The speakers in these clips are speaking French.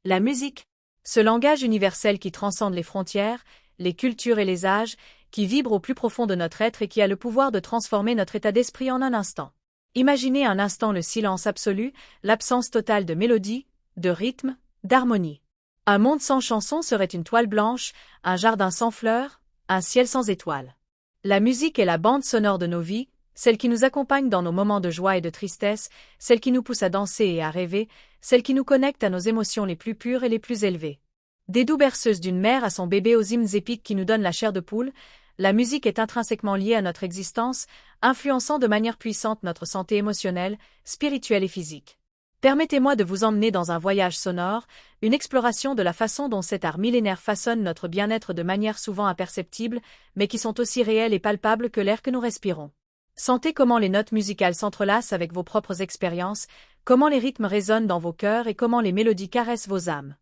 La musique. Ce langage universel qui transcende les frontières, les cultures et les âges, qui vibre au plus profond de notre être et qui a le pouvoir de transformer notre état d'esprit en un instant. Imaginez un instant le silence absolu, l'absence totale de mélodie, de rythme, d'harmonie. Un monde sans chansons serait une toile blanche, un jardin sans fleurs, un ciel sans étoiles. La musique est la bande sonore de nos vies, celle qui nous accompagne dans nos moments de joie et de tristesse, celle qui nous pousse à danser et à rêver, celle qui nous connecte à nos émotions les plus pures et les plus élevées. Des doux berceuses d'une mère à son bébé aux hymnes épiques qui nous donnent la chair de poule, la musique est intrinsèquement liée à notre existence, influençant de manière puissante notre santé émotionnelle, spirituelle et physique. Permettez-moi de vous emmener dans un voyage sonore, une exploration de la façon dont cet art millénaire façonne notre bien-être de manière souvent imperceptible, mais qui sont aussi réelles et palpables que l'air que nous respirons. Sentez comment les notes musicales s'entrelacent avec vos propres expériences, comment les rythmes résonnent dans vos cœurs et comment les mélodies caressent vos âmes.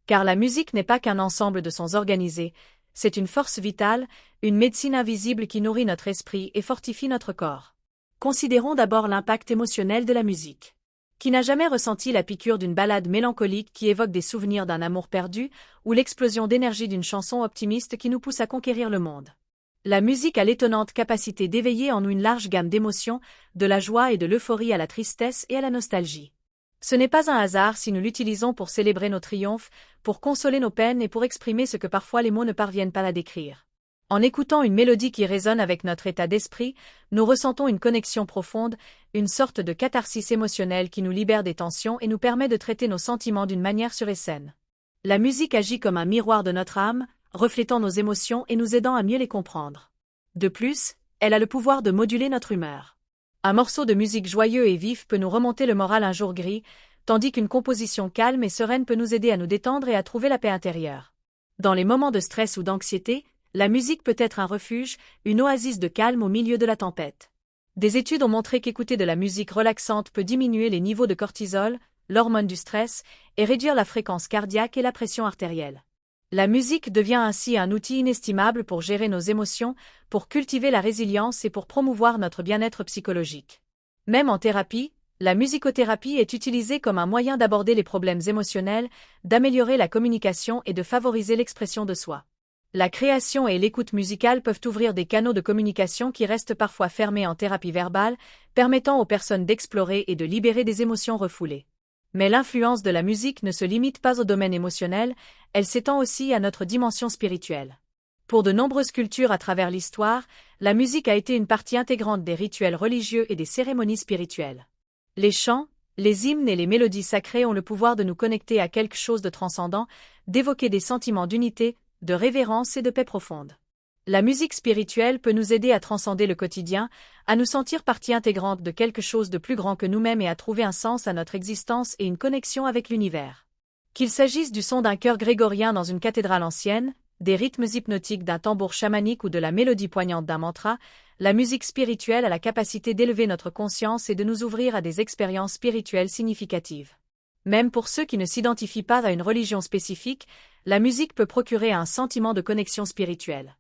Car la musique n'est pas qu'un ensemble de sons organisés, c'est une force vitale, une médecine invisible qui nourrit notre esprit et fortifie notre corps. Considérons d'abord l'impact émotionnel de la musique. Qui n'a jamais ressenti la piqûre d'une ballade mélancolique qui évoque des souvenirs d'un amour perdu, ou l'explosion d'énergie d'une chanson optimiste qui nous pousse à conquérir le monde? La musique a l'étonnante capacité d'éveiller en nous une large gamme d'émotions, de la joie et de l'euphorie à la tristesse et à la nostalgie. Ce n'est pas un hasard si nous l'utilisons pour célébrer nos triomphes, pour consoler nos peines et pour exprimer ce que parfois les mots ne parviennent pas à décrire. En écoutant une mélodie qui résonne avec notre état d'esprit, nous ressentons une connexion profonde, une sorte de catharsis émotionnelle qui nous libère des tensions et nous permet de traiter nos sentiments d'une manière sûre et saine. La musique agit comme un miroir de notre âme, reflétant nos émotions et nous aidant à mieux les comprendre. De plus, elle a le pouvoir de moduler notre humeur. Un morceau de musique joyeux et vif peut nous remonter le moral un jour gris, tandis qu'une composition calme et sereine peut nous aider à nous détendre et à trouver la paix intérieure. Dans les moments de stress ou d'anxiété, la musique peut être un refuge, une oasis de calme au milieu de la tempête. Des études ont montré qu'écouter de la musique relaxante peut diminuer les niveaux de cortisol, l'hormone du stress, et réduire la fréquence cardiaque et la pression artérielle. La musique devient ainsi un outil inestimable pour gérer nos émotions, pour cultiver la résilience et pour promouvoir notre bien-être psychologique. Même en thérapie, la musicothérapie est utilisée comme un moyen d'aborder les problèmes émotionnels, d'améliorer la communication et de favoriser l'expression de soi. La création et l'écoute musicale peuvent ouvrir des canaux de communication qui restent parfois fermés en thérapie verbale, permettant aux personnes d'explorer et de libérer des émotions refoulées. Mais l'influence de la musique ne se limite pas au domaine émotionnel, elle s'étend aussi à notre dimension spirituelle. Pour de nombreuses cultures à travers l'histoire, la musique a été une partie intégrante des rituels religieux et des cérémonies spirituelles. Les chants, les hymnes et les mélodies sacrées ont le pouvoir de nous connecter à quelque chose de transcendant, d'évoquer des sentiments d'unité, de révérence et de paix profonde. La musique spirituelle peut nous aider à transcender le quotidien, à nous sentir partie intégrante de quelque chose de plus grand que nous-mêmes et à trouver un sens à notre existence et une connexion avec l'univers. Qu'il s'agisse du son d'un chœur grégorien dans une cathédrale ancienne, des rythmes hypnotiques d'un tambour chamanique ou de la mélodie poignante d'un mantra, la musique spirituelle a la capacité d'élever notre conscience et de nous ouvrir à des expériences spirituelles significatives. Même pour ceux qui ne s'identifient pas à une religion spécifique, la musique peut procurer un sentiment de connexion spirituelle.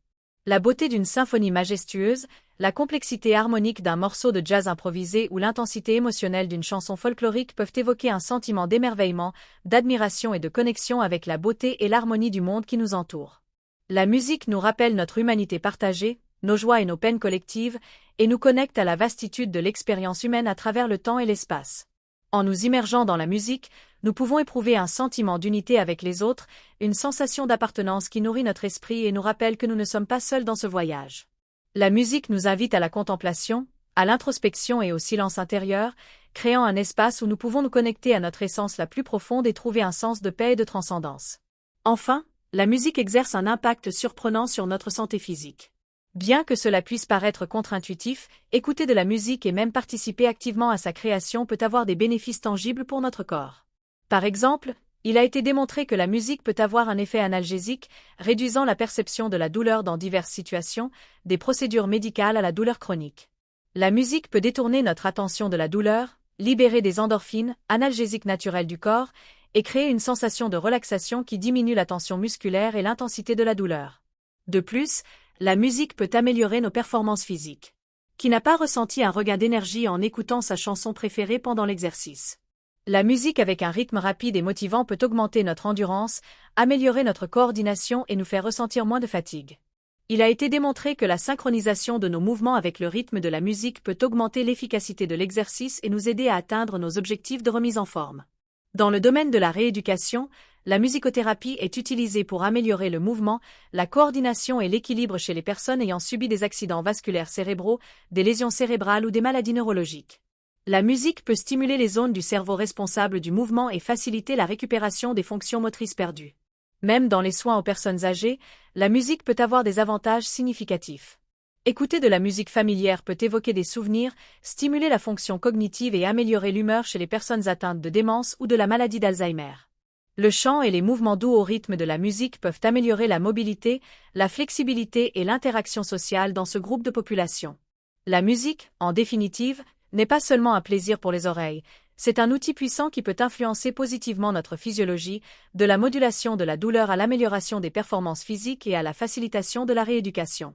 La beauté d'une symphonie majestueuse, la complexité harmonique d'un morceau de jazz improvisé ou l'intensité émotionnelle d'une chanson folklorique peuvent évoquer un sentiment d'émerveillement, d'admiration et de connexion avec la beauté et l'harmonie du monde qui nous entoure. La musique nous rappelle notre humanité partagée, nos joies et nos peines collectives, et nous connecte à la vastitude de l'expérience humaine à travers le temps et l'espace. En nous immergeant dans la musique, nous pouvons éprouver un sentiment d'unité avec les autres, une sensation d'appartenance qui nourrit notre esprit et nous rappelle que nous ne sommes pas seuls dans ce voyage. La musique nous invite à la contemplation, à l'introspection et au silence intérieur, créant un espace où nous pouvons nous connecter à notre essence la plus profonde et trouver un sens de paix et de transcendance. Enfin, la musique exerce un impact surprenant sur notre santé physique. Bien que cela puisse paraître contre-intuitif, écouter de la musique et même participer activement à sa création peut avoir des bénéfices tangibles pour notre corps. Par exemple, il a été démontré que la musique peut avoir un effet analgésique, réduisant la perception de la douleur dans diverses situations, des procédures médicales à la douleur chronique. La musique peut détourner notre attention de la douleur, libérer des endorphines, analgésiques naturels du corps, et créer une sensation de relaxation qui diminue la tension musculaire et l'intensité de la douleur. De plus, la musique peut améliorer nos performances physiques. Qui n'a pas ressenti un regain d'énergie en écoutant sa chanson préférée pendant l'exercice? La musique avec un rythme rapide et motivant peut augmenter notre endurance, améliorer notre coordination et nous faire ressentir moins de fatigue. Il a été démontré que la synchronisation de nos mouvements avec le rythme de la musique peut augmenter l'efficacité de l'exercice et nous aider à atteindre nos objectifs de remise en forme. Dans le domaine de la rééducation, la musicothérapie est utilisée pour améliorer le mouvement, la coordination et l'équilibre chez les personnes ayant subi des accidents vasculaires cérébraux, des lésions cérébrales ou des maladies neurologiques. La musique peut stimuler les zones du cerveau responsables du mouvement et faciliter la récupération des fonctions motrices perdues. Même dans les soins aux personnes âgées, la musique peut avoir des avantages significatifs. Écouter de la musique familière peut évoquer des souvenirs, stimuler la fonction cognitive et améliorer l'humeur chez les personnes atteintes de démence ou de la maladie d'Alzheimer. Le chant et les mouvements doux au rythme de la musique peuvent améliorer la mobilité, la flexibilité et l'interaction sociale dans ce groupe de population. La musique, en définitive, n'est pas seulement un plaisir pour les oreilles, c'est un outil puissant qui peut influencer positivement notre physiologie, de la modulation de la douleur à l'amélioration des performances physiques et à la facilitation de la rééducation.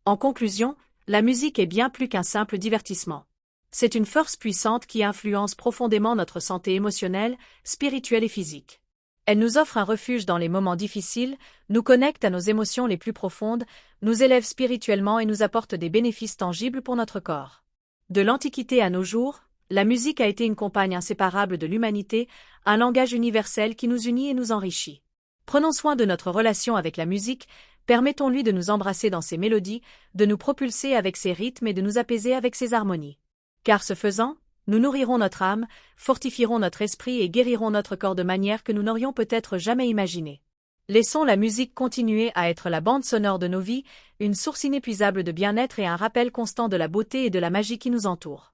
En conclusion, la musique est bien plus qu'un simple divertissement. C'est une force puissante qui influence profondément notre santé émotionnelle, spirituelle et physique. Elle nous offre un refuge dans les moments difficiles, nous connecte à nos émotions les plus profondes, nous élève spirituellement et nous apporte des bénéfices tangibles pour notre corps. De l'Antiquité à nos jours, la musique a été une compagne inséparable de l'humanité, un langage universel qui nous unit et nous enrichit. Prenons soin de notre relation avec la musique, permettons-lui de nous embrasser dans ses mélodies, de nous propulser avec ses rythmes et de nous apaiser avec ses harmonies. Car ce faisant, nous nourrirons notre âme, fortifierons notre esprit et guérirons notre corps de manière que nous n'aurions peut-être jamais imaginée. Laissons la musique continuer à être la bande sonore de nos vies, une source inépuisable de bien-être et un rappel constant de la beauté et de la magie qui nous entoure.